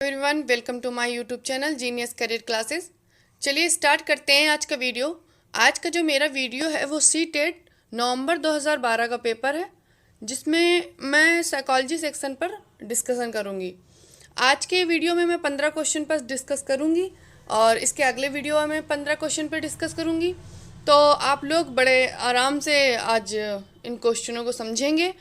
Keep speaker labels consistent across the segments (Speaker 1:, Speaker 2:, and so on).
Speaker 1: Everyone, welcome to my YouTube channel genius career classes. चलिए start करते हैं आज का वीडियो। आज का जो मेरा वीडियो है वो सीटेट नवंबर 2012 का पेपर है, जिसमें मैं साइकोलॉजी सेक्शन पर डिस्कशन करूंगी। आज के वीडियो में मैं 15 क्वेश्चन पर डिस्कस करूंगी और इसके अगले वीडियो में 15 क्वेश्चन पर डिस्कस करूंगी। तो आप लोग बड़े आराम से आज इन क्वेश्चनों को समझेंगे।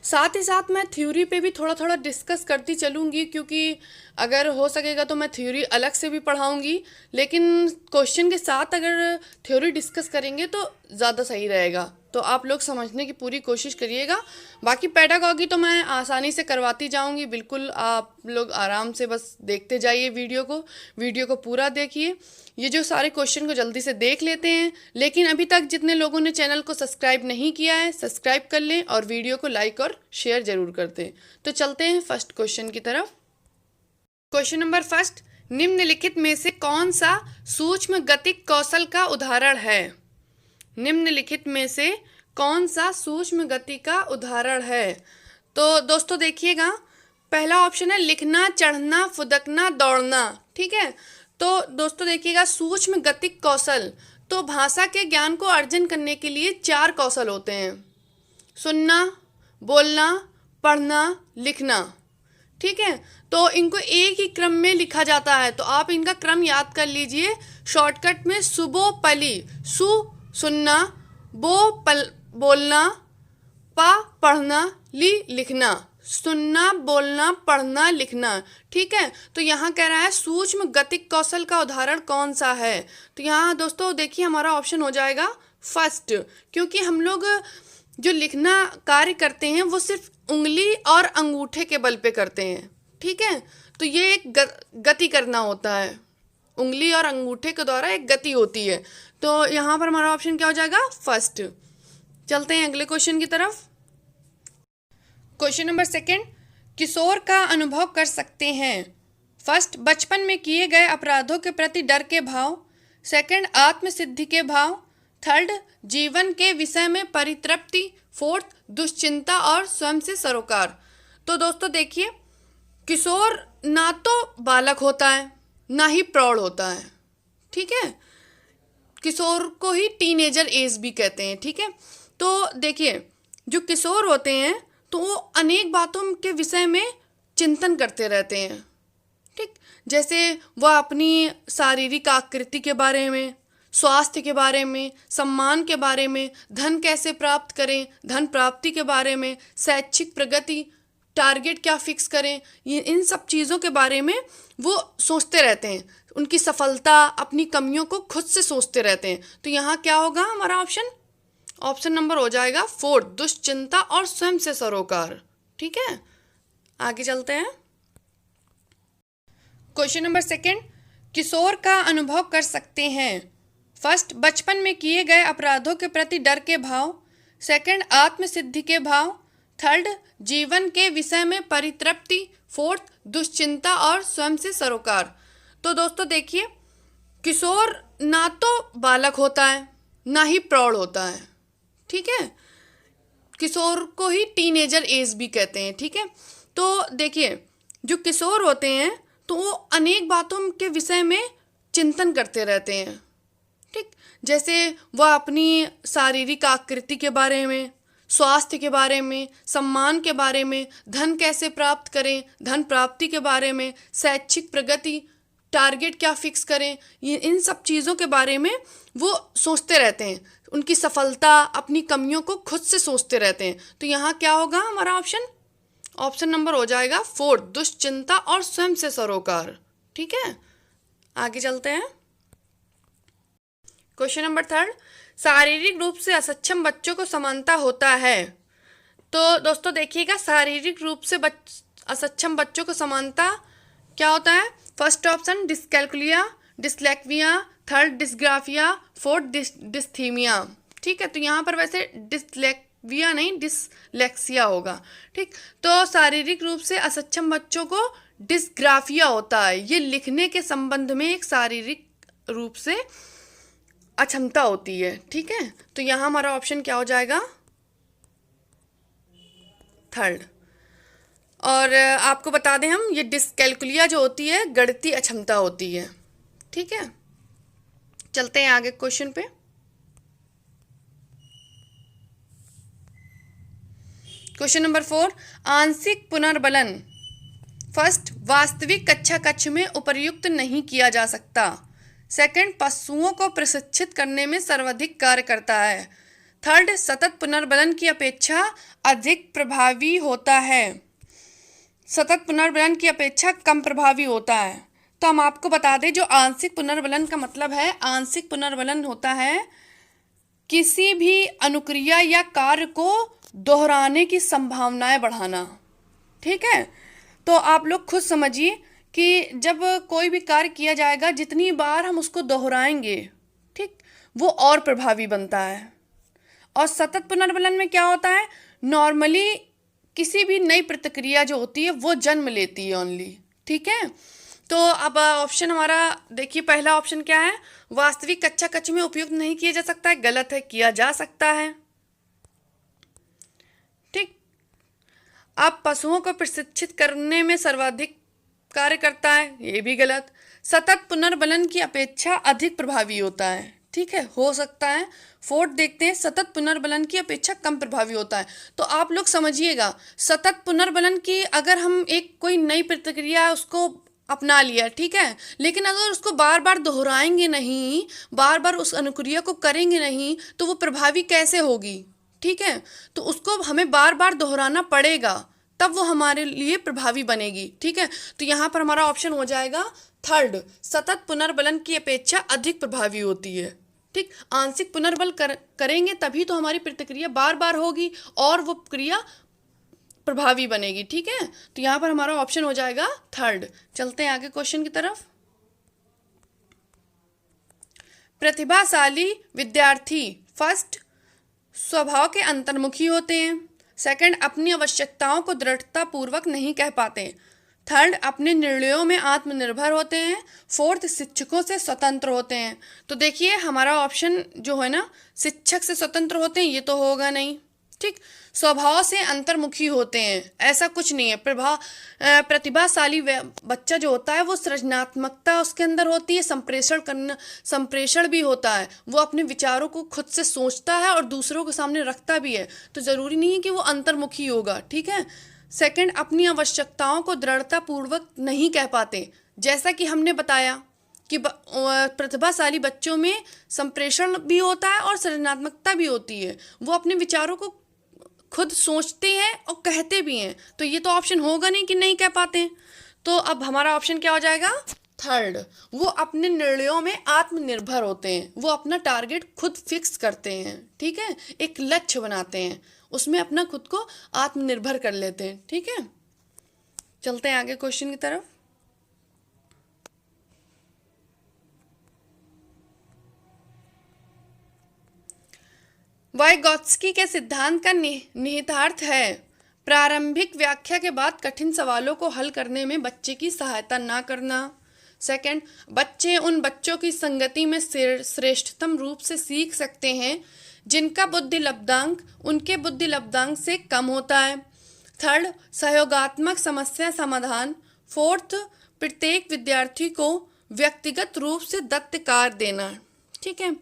Speaker 1: साथ ही साथ मैं थ्योरी पे भी थोड़ा थोड़ा डिस्कस करती चलूँगी, क्योंकि अगर हो सकेगा तो मैं थ्योरी अलग से भी पढ़ाऊँगी, लेकिन क्वेश्चन के साथ अगर थ्योरी डिस्कस करेंगे तो ज़्यादा सही रहेगा। तो आप लोग समझने की पूरी कोशिश करिएगा। बाकी पेडागॉजी तो मैं आसानी से करवाती जाऊँगी, बिल्कुल आप लोग आराम से बस देखते जाइए वीडियो को पूरा देखिए। ये जो सारे क्वेश्चन को जल्दी से देख लेते हैं, लेकिन अभी तक जितने लोगों ने चैनल को सब्सक्राइब नहीं किया है सब्सक्राइब कर लें और वीडियो को लाइक और शेयर जरूर कर दें। तो चलते हैं फर्स्ट क्वेश्चन की तरफ। क्वेश्चन नंबर फर्स्ट, निम्नलिखित में से कौन सा सूक्ष्म गतिक कौशल का उदाहरण है? निम्नलिखित में से कौन सा सूक्ष्म गति का उदाहरण है? तो दोस्तों देखिएगा, पहला ऑप्शन है लिखना, चढ़ना, फुदकना, दौड़ना। ठीक है, तो दोस्तों देखिएगा, सूक्ष्म गतिक कौशल, तो भाषा के ज्ञान को अर्जन करने के लिए 4 कौशल होते हैं: सुनना, बोलना, पढ़ना, लिखना। ठीक है, तो इनको एक ही क्रम में लिखा जाता है, तो आप इनका क्रम याद कर लीजिए शॉर्टकट में। सुबो पली, सु सुनना, बो पल बोलना, पा पढ़ना, ली लिखना। सुनना, बोलना, पढ़ना, लिखना। ठीक है, तो यहाँ कह रहा है सूक्ष्म गतिक कौशल का उदाहरण कौन सा है? तो यहाँ दोस्तों देखिए हमारा ऑप्शन हो जाएगा फर्स्ट, क्योंकि हम लोग जो लिखना कार्य करते हैं वो सिर्फ उंगली और अंगूठे के बल पे करते हैं। ठीक है, तो ये एक गति करना होता है, उंगली और अंगूठे के द्वारा एक गति होती है। तो यहाँ पर हमारा ऑप्शन क्या हो जाएगा? फर्स्ट। चलते हैं अगले क्वेश्चन की तरफ। क्वेश्चन नंबर सेकंड, किशोर का अनुभव कर सकते हैं। फर्स्ट, बचपन में किए गए अपराधों के प्रति डर के भाव। सेकंड, आत्मसिद्धि के भाव। थर्ड, जीवन के विषय में परितृप्ति। फोर्थ, दुश्चिंता और स्वयं से सरोकार। तो दोस्तों देखिए, किशोर ना तो बालक होता है ना ही प्रौढ़ होता है। ठीक है, किशोर को ही टीनेजर एज भी कहते हैं। ठीक है, तो देखिए जो किशोर होते हैं तो वो अनेक बातों के विषय में चिंतन करते रहते हैं। ठीक, जैसे वह अपनी शारीरिक आकृति के बारे में, स्वास्थ्य के बारे में, सम्मान के बारे में, धन कैसे प्राप्त करें, धन प्राप्ति के बारे में, शैक्षिक प्रगति, टारगेट क्या फिक्स करें, ये इन सब चीज़ों के बारे में वो सोचते रहते हैं। उनकी सफलता, अपनी कमियों को खुद से सोचते रहते हैं। तो यहाँ क्या होगा हमारा ऑप्शन? ऑप्शन नंबर हो जाएगा फोर्थ, दुश्चिंता और स्वयं से सरोकार। ठीक है, आगे चलते हैं। क्वेश्चन नंबर सेकंड, किशोर का अनुभव कर सकते हैं। फर्स्ट, बचपन में किए गए अपराधों के प्रति डर के भाव। सेकंड, आत्मसिद्धि के भाव। थर्ड, जीवन के विषय में परितृप्ति। फोर्थ, दुश्चिंता और स्वयं से सरोकार। तो दोस्तों देखिए, किशोर ना तो बालक होता है ना ही प्रौढ़ होता है। ठीक है, किशोर को ही टीनेजर एज भी कहते हैं। ठीक है, तो देखिए जो किशोर होते हैं तो वो अनेक बातों के विषय में चिंतन करते रहते हैं। ठीक, जैसे वह अपनी शारीरिक आकृति के बारे में, स्वास्थ्य के बारे में, सम्मान के बारे में, धन कैसे प्राप्त करें, धन प्राप्ति के बारे में, शैक्षिक प्रगति, टारगेट क्या फिक्स करें, ये इन सब चीज़ों के बारे में वो सोचते रहते हैं। उनकी सफलता, अपनी कमियों को खुद से सोचते रहते हैं। तो यहाँ क्या होगा हमारा ऑप्शन? ऑप्शन नंबर हो जाएगा फोर्थ, दुश्चिंता और स्वयं से सरोकार। ठीक है, आगे चलते हैं। क्वेश्चन नंबर थर्ड, शारीरिक रूप से असक्षम बच्चों को समानता होता है। तो दोस्तों देखिएगा, शारीरिक रूप से असक्षम बच्चों को समानता क्या होता है? First option dyscalculia, dyslexia. Third, dysgraphia. Fourth, dysthymia. ठीक है, तो यहाँ पर वैसे डिसलेक्विया नहीं, डिसलेक्सिया होगा। ठीक, तो शारीरिक रूप से असक्षम बच्चों को डिस्ग्राफिया होता है। ये लिखने के संबंध में एक शारीरिक रूप से अक्षमता होती है। ठीक है, तो यहाँ हमारा ऑप्शन क्या हो जाएगा? थर्ड। और आपको बता दें हम, ये डिसकैलकुलिया जो होती है गणितीय अक्षमता होती है। ठीक है, चलते हैं आगे क्वेश्चन पे। क्वेश्चन नंबर 4, आंशिक पुनर्बलन। फर्स्ट, वास्तविक कक्षा कक्ष में उपर्युक्त नहीं किया जा सकता। सेकंड, पशुओं को प्रशिक्षित करने में सर्वाधिक कार्य करता है। थर्ड, सतत पुनर्बलन की अपेक्षा अधिक प्रभावी होता है। सतत पुनर्बलन की अपेक्षा कम प्रभावी होता है। तो हम आपको बता दें, जो आंशिक पुनर्बलन का मतलब है, आंशिक पुनर्बलन होता है किसी भी अनुक्रिया या कार्य को दोहराने की संभावनाएं बढ़ाना। ठीक है, तो आप लोग खुद समझिए कि जब कोई भी कार्य किया जाएगा, जितनी बार हम उसको दोहराएंगे, ठीक, वो और प्रभावी बनता है। और सतत पुनर्बलन में क्या होता है, नॉर्मली किसी भी नई प्रतिक्रिया जो होती है वो जन्म लेती है ओनली। ठीक है, तो अब ऑप्शन हमारा देखिए, पहला ऑप्शन क्या है, वास्तविक कक्षा कक्ष में उपयुक्त नहीं किया जा सकता है। गलत है, किया जा सकता है। ठीक, अब पशुओं को प्रशिक्षित करने में सर्वाधिक कार्य करता है, ये भी गलत। सतत पुनर्बलन की अपेक्षा अधिक प्रभावी होता है। ठीक है, हो सकता है। फोर्थ देखते हैं, सतत पुनर्बलन की अपेक्षा कम प्रभावी होता है। तो आप लोग समझिएगा, सतत पुनर्बलन की अगर हम एक कोई नई प्रतिक्रिया उसको अपना लिया, ठीक है, लेकिन अगर उसको बार बार दोहराएंगे नहीं, बार बार उस अनुक्रिया को करेंगे नहीं, तो वो प्रभावी कैसे होगी। ठीक है, तो उसको हमें बार बार दोहराना पड़ेगा, तब वो हमारे लिए प्रभावी बनेगी। ठीक है, तो यहाँ पर हमारा ऑप्शन हो जाएगा थर्ड, सतत पुनर्बलन की अपेक्षा अधिक प्रभावी होती है। ठीक, आंशिक पुनर्बल करेंगे तभी तो हमारी प्रतिक्रिया बार बार होगी और वो क्रिया प्रभावी बनेगी। ठीक है, तो यहाँ पर हमारा ऑप्शन हो जाएगा थर्ड। चलते हैं आगे क्वेश्चन की तरफ। प्रतिभाशाली विद्यार्थी फर्स्ट, स्वभाव के अंतर्मुखी होते हैं। सेकंड, अपनी आवश्यकताओं को दृढ़ता पूर्वक नहीं कह पाते। थर्ड, अपने निर्णयों में आत्मनिर्भर होते हैं। फोर्थ, शिक्षकों से स्वतंत्र होते हैं। तो देखिए हमारा ऑप्शन जो है ना, शिक्षक से स्वतंत्र होते हैं, ये तो होगा नहीं। ठीक, स्वभाव से अंतर्मुखी होते हैं, ऐसा कुछ नहीं है। प्रतिभाशाली बच्चा जो होता है वो सृजनात्मकता उसके अंदर होती है, संप्रेषण भी होता है, वो अपने विचारों को खुद से सोचता है और दूसरों के सामने रखता भी है। तो ज़रूरी नहीं है कि वो अंतर्मुखी होगा। ठीक है, सेकंड, अपनी आवश्यकताओं को दृढ़ता पूर्वक नहीं कह पाते। जैसा कि हमने बताया कि प्रतिभाशाली बच्चों में संप्रेषण भी होता है और सृजनात्मकता भी होती है, वो अपने विचारों को खुद सोचते हैं और कहते भी हैं। तो ये तो ऑप्शन होगा नहीं कि नहीं कह पाते हैं। तो अब हमारा ऑप्शन क्या हो जाएगा, थर्ड, वो अपने निर्णयों में आत्मनिर्भर होते हैं, वो अपना टारगेट खुद फिक्स करते हैं। ठीक है, एक लक्ष्य बनाते हैं, उसमें अपना खुद को आत्मनिर्भर कर लेते हैं। ठीक है, चलते हैं आगे क्वेश्चन की तरफ। वाइगॉत्स्की के सिद्धांत का निहितार्थ है, प्रारंभिक व्याख्या के बाद कठिन सवालों को हल करने में बच्चे की सहायता ना करना। सेकंड, बच्चे उन बच्चों की संगति में श्रेष्ठतम रूप से सीख सकते हैं जिनका बुद्धि लब्धांक उनके बुद्धि लब्धांक से कम होता है। थर्ड, सहयोगात्मक समस्या समाधान। फोर्थ, प्रत्येक विद्यार्थी को व्यक्तिगत रूप से दत्त कार्य देना। ठीक है,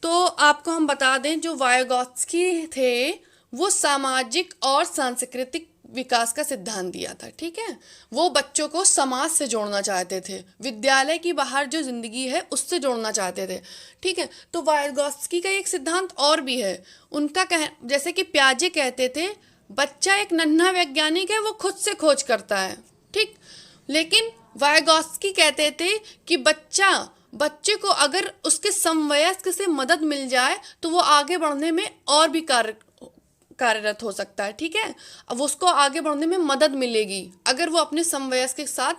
Speaker 1: तो आपको हम बता दें, जो वाइगॉत्स्की थे वो सामाजिक और सांस्कृतिक विकास का सिद्धांत दिया था। ठीक है, वो बच्चों को समाज से जोड़ना चाहते थे, विद्यालय की बाहर जो जिंदगी है उससे जोड़ना चाहते थे। ठीक है, तो वाइगॉत्स्की का एक सिद्धांत और भी है उनका, जैसे कि प्याजे कहते थे, बच्चा एक नन्हा वैज्ञानिक है, वो खुद से खोज करता है। ठीक, लेकिन वाइगॉत्स्की कहते थे कि बच्चे को अगर उसके समवयस्क से मदद मिल जाए तो वो आगे बढ़ने में और भी कार्यरत हो सकता है। ठीक है, अब उसको आगे बढ़ने में मदद मिलेगी अगर वो अपने समवयस्क के साथ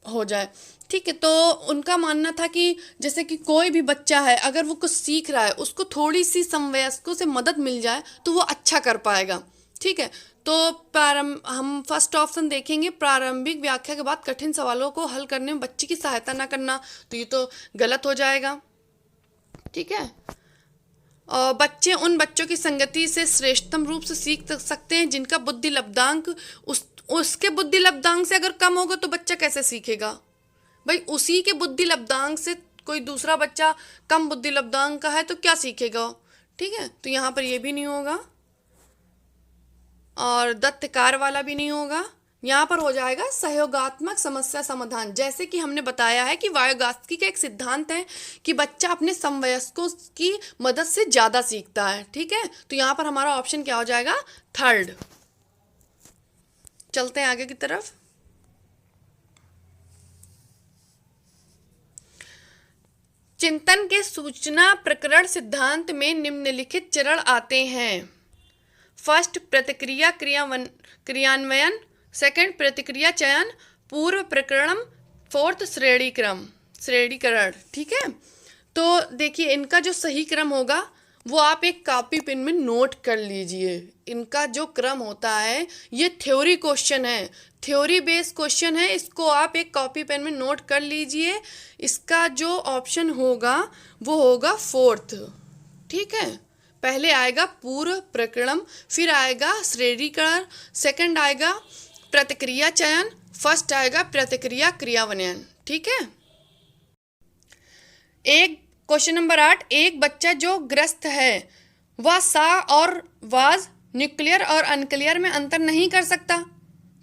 Speaker 1: हो जाए। ठीक है, तो उनका मानना था कि जैसे कि कोई भी बच्चा है, अगर वो कुछ सीख रहा है, उसको थोड़ी सी समवयस्कों से मदद मिल जाए तो वो अच्छा कर पाएगा। ठीक है, तो हम फर्स्ट ऑप्शन देखेंगे, प्रारंभिक व्याख्या के बाद कठिन सवालों को हल करने में बच्चे की सहायता ना करना, तो ये तो गलत हो जाएगा। ठीक है, और बच्चे उन बच्चों की संगति से श्रेष्ठतम रूप से सीख सकते हैं जिनका बुद्धि लब्धांक उसके बुद्धि लब्धांक से अगर कम होगा तो बच्चा कैसे सीखेगा भाई? उसी के बुद्धि लब्धांक से कोई दूसरा बच्चा कम बुद्धि लब्धांक का है तो क्या सीखेगा? ठीक है, तो यहाँ पर ये भी नहीं होगा और दत्तकार वाला भी नहीं होगा। यहाँ पर हो जाएगा सहयोगात्मक समस्या समाधान। जैसे कि हमने बताया है कि वायोगास्की का एक सिद्धांत है कि बच्चा अपने समवयस्कों की मदद से ज़्यादा सीखता है। ठीक है, तो यहाँ पर हमारा ऑप्शन क्या हो जाएगा? थर्ड। चलते हैं आगे की तरफ। चिंतन के सूचना प्रकरण सिद्धांत में निम्नलिखित चरण आते हैं। फर्स्ट, प्रतिक्रिया क्रियान्वयन। सेकंड, प्रतिक्रिया चयन। पूर्व प्रकरण। फोर्थ, श्रेणीकरण। ठीक है, तो देखिए इनका जो सही क्रम होगा वो आप एक कॉपी पेन में नोट कर लीजिए। इनका जो क्रम होता है, ये थ्योरी क्वेश्चन है, थ्योरी बेस्ड क्वेश्चन है, इसको आप एक कॉपी पेन में नोट कर लीजिए। इसका जो ऑप्शन होगा वो होगा फोर्थ। ठीक है, पहले आएगा पूर्व प्रकरण, फिर आएगा श्रेणीकरण, सेकंड आएगा प्रतिक्रिया चयन, फर्स्ट आएगा प्रतिक्रिया क्रियान्वयन। ठीक है, एक क्वेश्चन नंबर 8, एक बच्चा जो ग्रस्त है वह सा और वाज, न्यूक्लियर और अनक्लियर में अंतर नहीं कर सकता।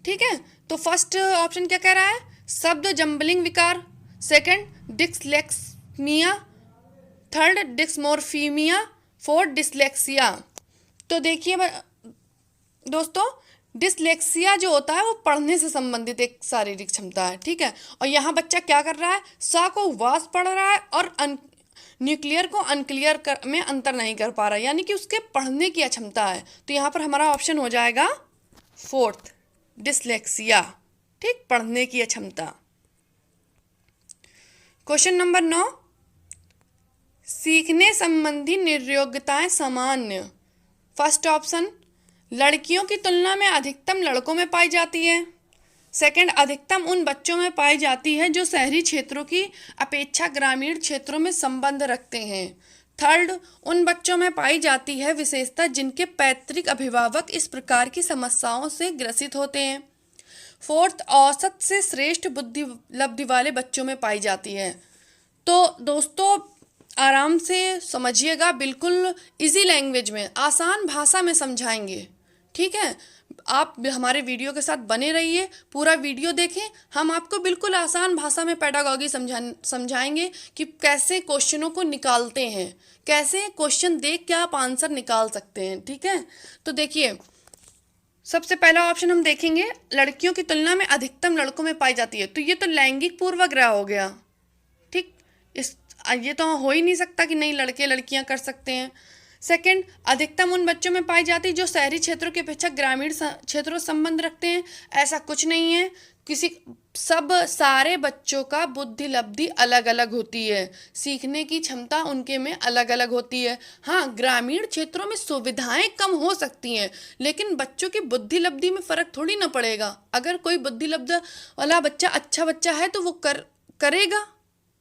Speaker 1: ठीक है, तो फर्स्ट ऑप्शन क्या कह रहा है? शब्द जम्बलिंग विकार। Second, dyslexia. Third, dysmorphia. Fourth, dyslexia. तो देखिए दोस्तों, डिसलेक्सिया जो होता है वो पढ़ने से संबंधित एक शारीरिक क्षमता है। ठीक है, और यहाँ बच्चा क्या कर रहा है? सा को वास पढ़ रहा है और न्यूक्लियर को अनक्लियर में अंतर नहीं कर पा रहा है, यानी कि उसके पढ़ने की अक्षमता है। तो यहाँ पर हमारा ऑप्शन हो जाएगा फोर्थ, डिसलेक्सिया। ठीक, पढ़ने की अक्षमता। क्वेश्चन नंबर 9, सीखने संबंधी निर्योग्यताएं सामान्य। फर्स्ट ऑप्शन, लड़कियों की तुलना में अधिकतम लड़कों में पाई जाती है। सेकंड, अधिकतम उन बच्चों में पाई जाती है जो शहरी क्षेत्रों की अपेक्षा ग्रामीण क्षेत्रों में संबंध रखते हैं। थर्ड, उन बच्चों में पाई जाती है विशेषता जिनके पैतृक अभिभावक इस प्रकार की समस्याओं से ग्रसित होते हैं। फोर्थ, औसत से श्रेष्ठ बुद्धि लब्धि वाले बच्चों में पाई जाती है। तो दोस्तों आराम से समझिएगा, बिल्कुल इजी लैंग्वेज में, आसान भाषा में समझाएंगे। ठीक है, आप हमारे वीडियो के साथ बने रहिए, पूरा वीडियो देखें। हम आपको बिल्कुल आसान भाषा में पेडागॉजी समझाएंगे कि कैसे क्वेश्चनों को निकालते हैं, कैसे क्वेश्चन देख के आप आंसर निकाल सकते हैं। ठीक है, तो देखिए सबसे पहला ऑप्शन हम देखेंगे, लड़कियों की तुलना में अधिकतम लड़कों में पाई जाती है। तो ये तो लैंगिक पूर्वाग्रह हो गया। ठीक, ये तो हो ही नहीं सकता कि नहीं लड़के लड़कियां कर सकते हैं। सेकंड, अधिकतम उन बच्चों में पाई जाती है जो शहरी क्षेत्रों की अपेक्षा ग्रामीण क्षेत्रों से संबंध रखते हैं। ऐसा कुछ नहीं है, सारे बच्चों का बुद्धि लब्धि अलग अलग होती है, सीखने की क्षमता उनके में अलग अलग होती है। हाँ, ग्रामीण क्षेत्रों में सुविधाएं कम हो सकती हैं, लेकिन बच्चों की बुद्धि लब्धि में फर्क थोड़ी ना पड़ेगा। अगर कोई बुद्धि लब्धि वाला बच्चा अच्छा बच्चा है तो वो करेगा।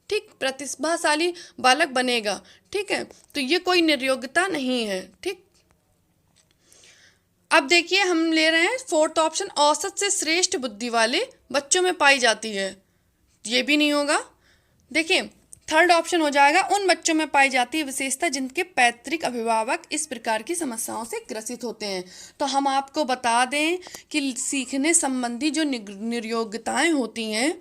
Speaker 1: ठीक, प्रतिभाशाली बालक बनेगा। ठीक है, तो ये कोई निर्योग्यता नहीं है। ठीक, अब देखिए हम ले रहे हैं फोर्थ ऑप्शन, औसत से श्रेष्ठ बुद्धि वाले बच्चों में पाई जाती है। ये भी नहीं होगा। देखिए थर्ड ऑप्शन हो जाएगा, उन बच्चों में पाई जाती है विशेषता जिनके पैतृक अभिभावक इस प्रकार की समस्याओं से ग्रसित होते हैं। तो हम आपको बता दें कि सीखने संबंधी जो निर्योग्यताएं होती हैं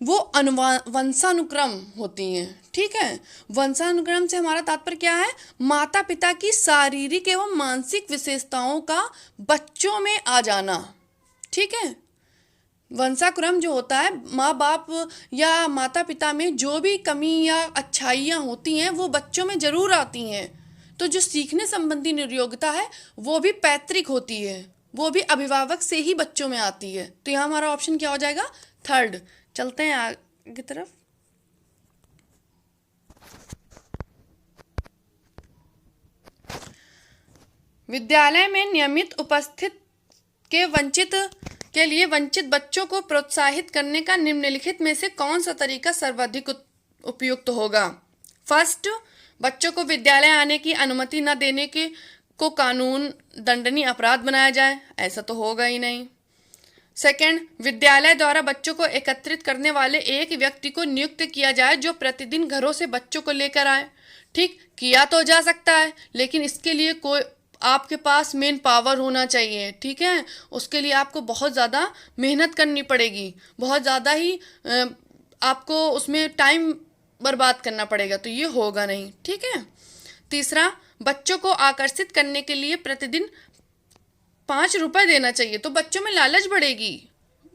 Speaker 1: वो वंशानुक्रम होती हैं। ठीक है, वंशानुक्रम से हमारा तात्पर्य क्या है? माता पिता की शारीरिक एवं मानसिक विशेषताओं का बच्चों में आ जाना। ठीक है, वंशानुक्रम जो होता है, माँ बाप या माता पिता में जो भी कमी या अच्छाइयाँ होती हैं वो बच्चों में जरूर आती हैं। तो जो सीखने संबंधी निर्योग्यता है वो भी पैतृक होती है, वो भी अभिभावक से ही बच्चों में आती है। तो यहाँ हमारा ऑप्शन क्या हो जाएगा? थर्ड। चलते हैं आगे की तरफ। विद्यालय में नियमित उपस्थित के लिए वंचित बच्चों को प्रोत्साहित करने का निम्नलिखित में से कौन सा तरीका सर्वाधिक उपयुक्त होगा? फर्स्ट, बच्चों को विद्यालय आने की अनुमति न देने को कानून दंडनीय अपराध बनाया जाए। ऐसा तो होगा ही नहीं। सेकंड, विद्यालय द्वारा बच्चों को एकत्रित करने वाले एक व्यक्ति को नियुक्त किया जाए जो प्रतिदिन घरों से बच्चों को लेकर आए। ठीक, किया तो जा सकता है, लेकिन इसके लिए कोई आपके पास मेन पावर होना चाहिए। ठीक है, उसके लिए आपको बहुत ज़्यादा मेहनत करनी पड़ेगी, बहुत ज़्यादा ही आपको उसमें टाइम बर्बाद करना पड़ेगा, तो ये होगा नहीं। ठीक है। तीसरा, बच्चों को आकर्षित करने के लिए प्रतिदिन 5 रुपए देना चाहिए। तो बच्चों में लालच बढ़ेगी,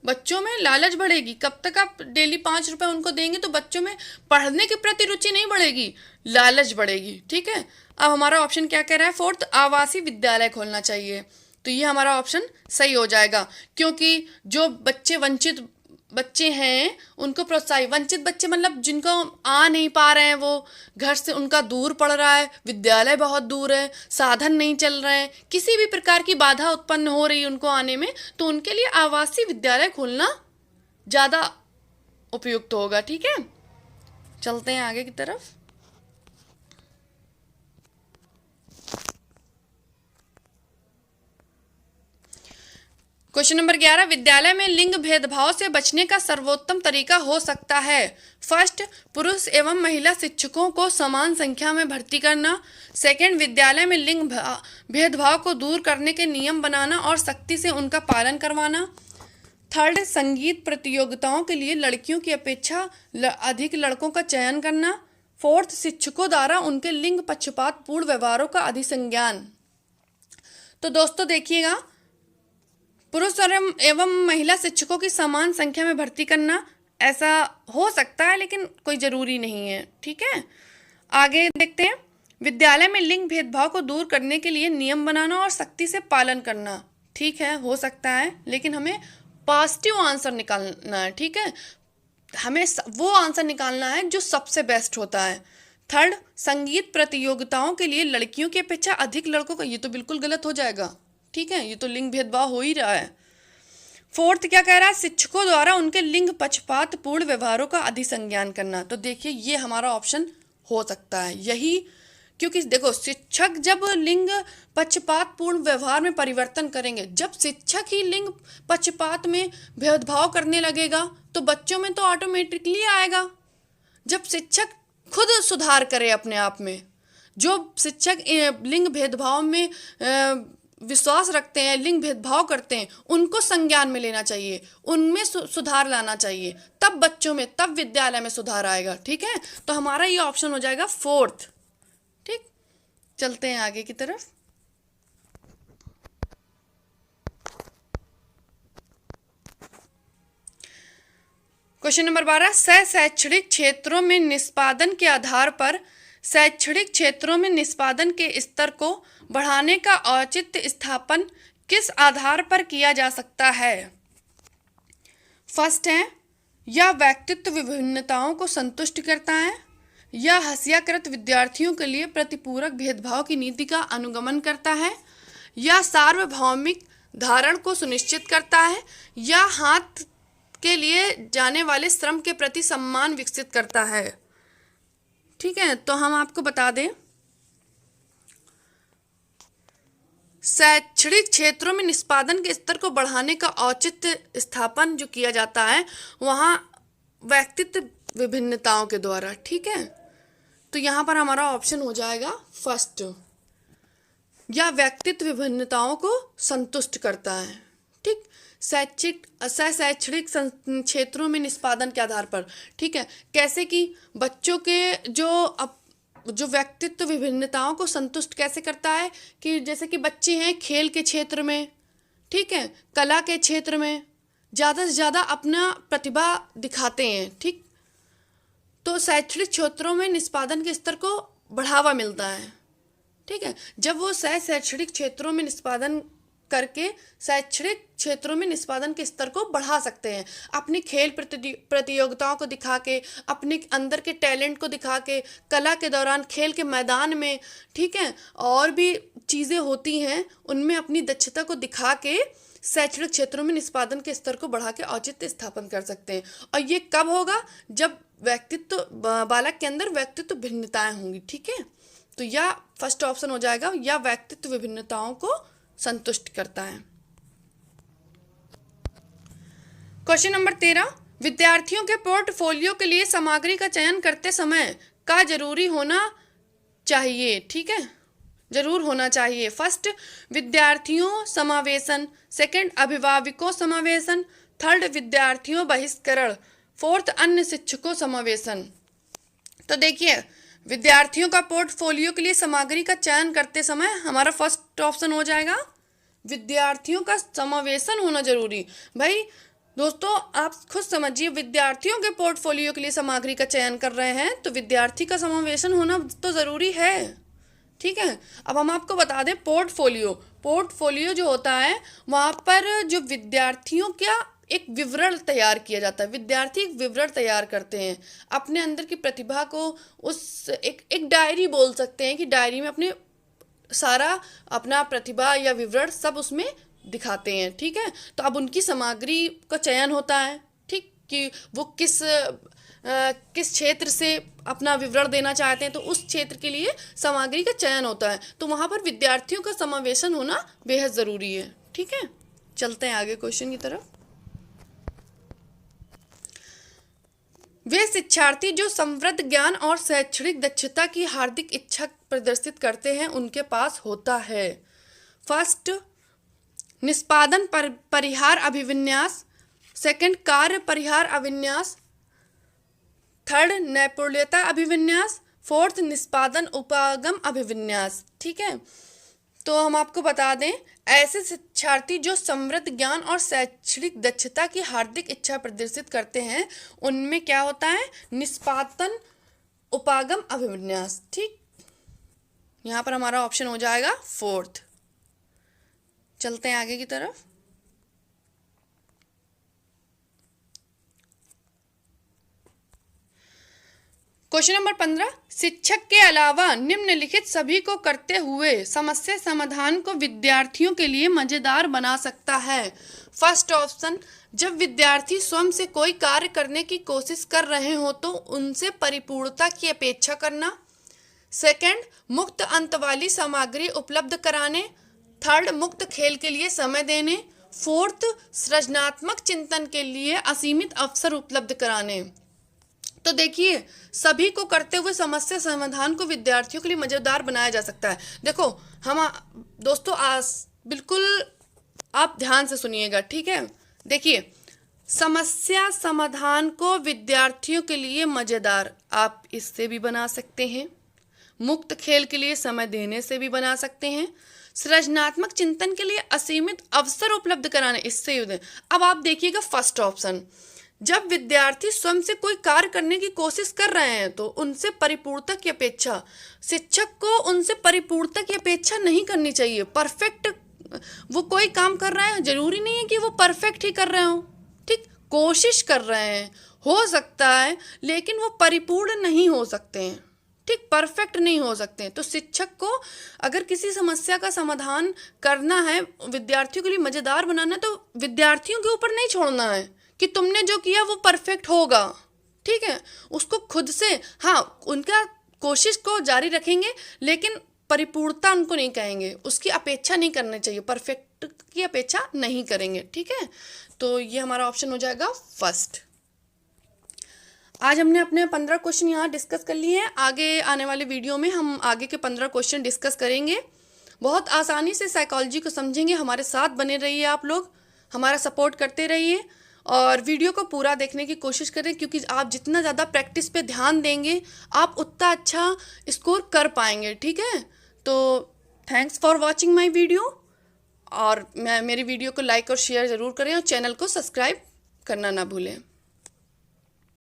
Speaker 1: बच्चों में लालच बढ़ेगी। कब तक आप डेली 5 रुपए उनको देंगे तो बच्चों में पढ़ने के प्रति रुचि नहीं बढ़ेगी, लालच बढ़ेगी। ठीक है। अब हमारा ऑप्शन क्या कह रहा है? फोर्थ, आवासीय विद्यालय खोलना चाहिए। तो ये हमारा ऑप्शन सही हो जाएगा, क्योंकि जो बच्चे वंचित बच्चे हैं उनको प्रोत्साहित, वंचित बच्चे मतलब जिनको आ नहीं पा रहे हैं, वो घर से उनका दूर पड़ रहा है, विद्यालय बहुत दूर है, साधन नहीं चल रहे हैं, किसी भी प्रकार की बाधा उत्पन्न हो रही है उनको आने में, तो उनके लिए आवासीय विद्यालय खोलना ज़्यादा उपयुक्त होगा। ठीक है, चलते हैं आगे की तरफ। क्वेश्चन नंबर 11, विद्यालय में लिंग भेदभाव से बचने का सर्वोत्तम तरीका हो सकता है। फर्स्ट, पुरुष एवं महिला शिक्षकों को समान संख्या में भर्ती करना। सेकंड, विद्यालय में लिंग भेदभाव को दूर करने के नियम बनाना और सख्ती से उनका पालन करवाना। थर्ड, संगीत प्रतियोगिताओं के लिए लड़कियों की अपेक्षा अधिक लड़कों का चयन करना। फोर्थ, शिक्षकों द्वारा उनके लिंग पक्षपात पूर्ण व्यवहारों का अधिसंज्ञान। तो दोस्तों देखिएगा, पुरुष एवं महिला शिक्षकों की समान संख्या में भर्ती करना ऐसा हो सकता है, लेकिन कोई ज़रूरी नहीं है। ठीक है, आगे देखते हैं। विद्यालय में लिंग भेदभाव को दूर करने के लिए नियम बनाना और सख्ती से पालन करना। ठीक है, हो सकता है, लेकिन हमें पॉजिटिव आंसर निकालना है। ठीक है, हमें वो आंसर निकालना है जो सबसे बेस्ट होता है। थर्ड, संगीत प्रतियोगिताओं के लिए लड़कियों की अपेक्षा अधिक लड़कों का, ये तो बिल्कुल गलत हो जाएगा। ठीक है, ये तो लिंग भेदभाव हो ही रहा है। फोर्थ क्या कह रहा है? शिक्षकों द्वारा उनके लिंग पक्षपात पूर्ण व्यवहारों का अधिसंज्ञान करना। तो देखिए ये हमारा ऑप्शन हो सकता है यही, क्योंकि देखो शिक्षक जब लिंग पक्षपात पूर्ण व्यवहार में परिवर्तन करेंगे, जब शिक्षक ही लिंग पक्षपात में भेदभाव करने लगेगा तो बच्चों में तो ऑटोमेटिकली आएगा। जब शिक्षक खुद सुधार करे अपने आप में, जो शिक्षक लिंग भेदभाव में विश्वास रखते हैं, लिंग भेदभाव करते हैं, उनको संज्ञान में लेना चाहिए, उनमें सुधार लाना चाहिए, तब बच्चों में, तब विद्यालय में सुधार आएगा। ठीक है, तो हमारा ये ऑप्शन हो जाएगा फोर्थ। ठीक, चलते हैं आगे की तरफ। क्वेश्चन नंबर 12, शैक्षणिक क्षेत्रों में निष्पादन के आधार पर शैक्षणिक क्षेत्रों में निष्पादन के स्तर को बढ़ाने का औचित्य स्थापन किस आधार पर किया जा सकता है? फर्स्ट है, यह व्यक्तित्व विभिन्नताओं को संतुष्ट करता है, यह हास्याकृत विद्यार्थियों के लिए प्रतिपूरक भेदभाव की नीति का अनुगमन करता है, यह सार्वभौमिक धारण को सुनिश्चित करता है, या हाथ के लिए जाने वाले श्रम के प्रति सम्मान विकसित करता है। ठीक है, तो हम आपको बता दें, शैक्षणिक क्षेत्रों में निष्पादन के स्तर को बढ़ाने का औचित्य स्थापन जो किया जाता है वहाँ व्यक्तित्व विभिन्नताओं के द्वारा। ठीक है, तो यहाँ पर हमारा ऑप्शन हो जाएगा फर्स्ट, या व्यक्तित्व विभिन्नताओं को संतुष्ट करता है। ठीक, शैक्षणिक क्षेत्रों में निष्पादन के आधार पर। ठीक है, कैसे कि बच्चों के जो व्यक्तित्व विभिन्नताओं को संतुष्ट कैसे करता है कि जैसे कि बच्चे हैं खेल के क्षेत्र में, ठीक है, कला के क्षेत्र में ज़्यादा से ज़्यादा अपना प्रतिभा दिखाते हैं। ठीक, तो शैक्षणिक क्षेत्रों में निष्पादन के स्तर को बढ़ावा मिलता है। ठीक है, जब वो शैक्षणिक क्षेत्रों में निष्पादन करके शैक्षणिक क्षेत्रों में निष्पादन के स्तर को बढ़ा सकते हैं, अपनी खेल प्रतियोगिताओं को दिखा के, अपने अंदर के टैलेंट को दिखा के, कला के दौरान खेल के मैदान में, ठीक है, और भी चीज़ें होती हैं उनमें अपनी दक्षता को दिखा के शैक्षणिक क्षेत्रों में निष्पादन के स्तर को बढ़ा के औचित्य स्थापन कर सकते हैं। और ये कब होगा? जब बालक के अंदर व्यक्तित्व भिन्नताएं होंगी। ठीक है, तो यह फर्स्ट ऑप्शन हो जाएगा, या व्यक्तित्व विभिन्नताओं को संतुष्ट करता है। क्वेश्चन नंबर 13, विद्यार्थियों के पोर्टफोलियो के लिए सामग्री का चयन करते समय का जरूरी होना चाहिए। ठीक है, जरूर होना चाहिए। फर्स्ट, विद्यार्थियों समावेशन। सेकंड, अभिभावकों समावेशन। थर्ड, विद्यार्थियों बहिष्करण। फोर्थ, अन्य शिक्षकों समावेशन। तो देखिए, विद्यार्थियों का पोर्टफोलियो के लिए सामग्री का चयन करते समय हमारा फर्स्ट ऑप्शन हो जाएगा विद्यार्थियों का समावेशन होना जरूरी। भाई दोस्तों, आप खुद समझिए, विद्यार्थियों के पोर्टफोलियो के लिए सामग्री का चयन कर रहे हैं तो विद्यार्थी का समावेशन होना तो ज़रूरी है। ठीक है, अब हम आपको बता दें, पोर्टफोलियो जो होता है वहाँ पर जो विद्यार्थियों का एक विवरण तैयार किया जाता है। विद्यार्थी एक विवरण तैयार करते हैं अपने अंदर की प्रतिभा को, उस एक डायरी बोल सकते हैं कि डायरी में अपने सारा अपना प्रतिभा या विवरण सब उसमें दिखाते हैं। ठीक है, तो अब उनकी सामग्री का चयन होता है, ठीक, कि वो किस क्षेत्र से अपना विवरण देना चाहते हैं, तो उस क्षेत्र के लिए सामग्री का चयन होता है। तो वहाँ पर विद्यार्थियों का समावेशन होना बेहद ज़रूरी है। ठीक है, चलते हैं आगे क्वेश्चन की तरफ। वे शिक्षार्थी जो समृद्ध ज्ञान और शैक्षणिक दक्षता की हार्दिक इच्छा प्रदर्शित करते हैं उनके पास होता है। फर्स्ट, निष्पादन परिहार अभिविन्यास। सेकंड, कार्य परिहार अभिविन्यास। थर्ड, नैपुण्यता अभिविन्यास। फोर्थ, निष्पादन उपागम अभिविन्यास। ठीक है, तो हम आपको बता दें, ऐसे शिक्षार्थी जो समृद्ध ज्ञान और शैक्षणिक दक्षता की हार्दिक इच्छा प्रदर्शित करते हैं उनमें क्या होता है, निष्पादन उपागम अभिविन्यास। ठीक, यहाँ पर हमारा ऑप्शन हो जाएगा फोर्थ। चलते हैं आगे की तरफ। क्वेश्चन नंबर 15, शिक्षक के अलावा निम्नलिखित सभी को करते हुए समस्या समाधान को विद्यार्थियों के लिए मजेदार बना सकता है। फर्स्ट ऑप्शन, जब विद्यार्थी स्वयं से कोई कार्य करने की कोशिश कर रहे हो तो उनसे परिपूर्णता की अपेक्षा करना। सेकंड, मुक्त अंत वाली सामग्री उपलब्ध कराने। थर्ड, मुक्त खेल के लिए समय देने। फोर्थ, सृजनात्मक चिंतन के लिए असीमित अवसर उपलब्ध कराने। तो देखिए, सभी को करते हुए समस्या समाधान को विद्यार्थियों के लिए मजेदार बनाया जा सकता है। देखो हम दोस्तों, बिल्कुल आप ध्यान से सुनिएगा। ठीक है, देखिए, समस्या समाधान को विद्यार्थियों के लिए मजेदार आप इससे भी बना सकते हैं, मुक्त खेल के लिए समय देने से भी बना सकते हैं, सृजनात्मक चिंतन के लिए असीमित अवसर उपलब्ध कराने, इससे ही। अब आप देखिएगा फर्स्ट ऑप्शन, जब विद्यार्थी स्वयं से कोई कार्य करने की कोशिश कर रहे हैं तो उनसे परिपूर्णता की अपेक्षा, शिक्षक को उनसे परिपूर्णता की अपेक्षा नहीं करनी चाहिए। परफेक्ट वो कोई काम कर रहे हैं, जरूरी नहीं है कि वो परफेक्ट ही कर रहे हो। ठीक, कोशिश कर रहे हैं, हो सकता है, लेकिन वो परिपूर्ण नहीं हो सकते हैं। ठीक, परफेक्ट नहीं हो सकते हैं। तो शिक्षक को अगर किसी समस्या का समाधान करना है, विद्यार्थियों के लिए मजेदार बनाना है, तो विद्यार्थियों के ऊपर नहीं छोड़ना है कि तुमने जो किया वो परफेक्ट होगा। ठीक है, उसको खुद से, हाँ, उनका कोशिश को जारी रखेंगे लेकिन परिपूर्णता उनको नहीं कहेंगे, उसकी अपेक्षा नहीं करनी चाहिए, परफेक्ट की अपेक्षा नहीं करेंगे। ठीक है, तो ये हमारा ऑप्शन हो जाएगा फर्स्ट। आज हमने अपने 15 क्वेश्चन यहाँ डिस्कस कर लिए हैं। आगे आने वाले वीडियो में हम आगे के 15 क्वेश्चन डिस्कस करेंगे। बहुत आसानी से साइकोलॉजी को समझेंगे। हमारे साथ बने रहिए, आप लोग हमारा सपोर्ट करते रहिए और वीडियो को पूरा देखने की कोशिश करें, क्योंकि आप जितना ज़्यादा प्रैक्टिस पे ध्यान देंगे आप उतना अच्छा स्कोर कर पाएंगे। ठीक है, तो thanks for watching my video, और मेरी वीडियो को लाइक और शेयर ज़रूर करें और चैनल को सब्सक्राइब करना ना भूलें।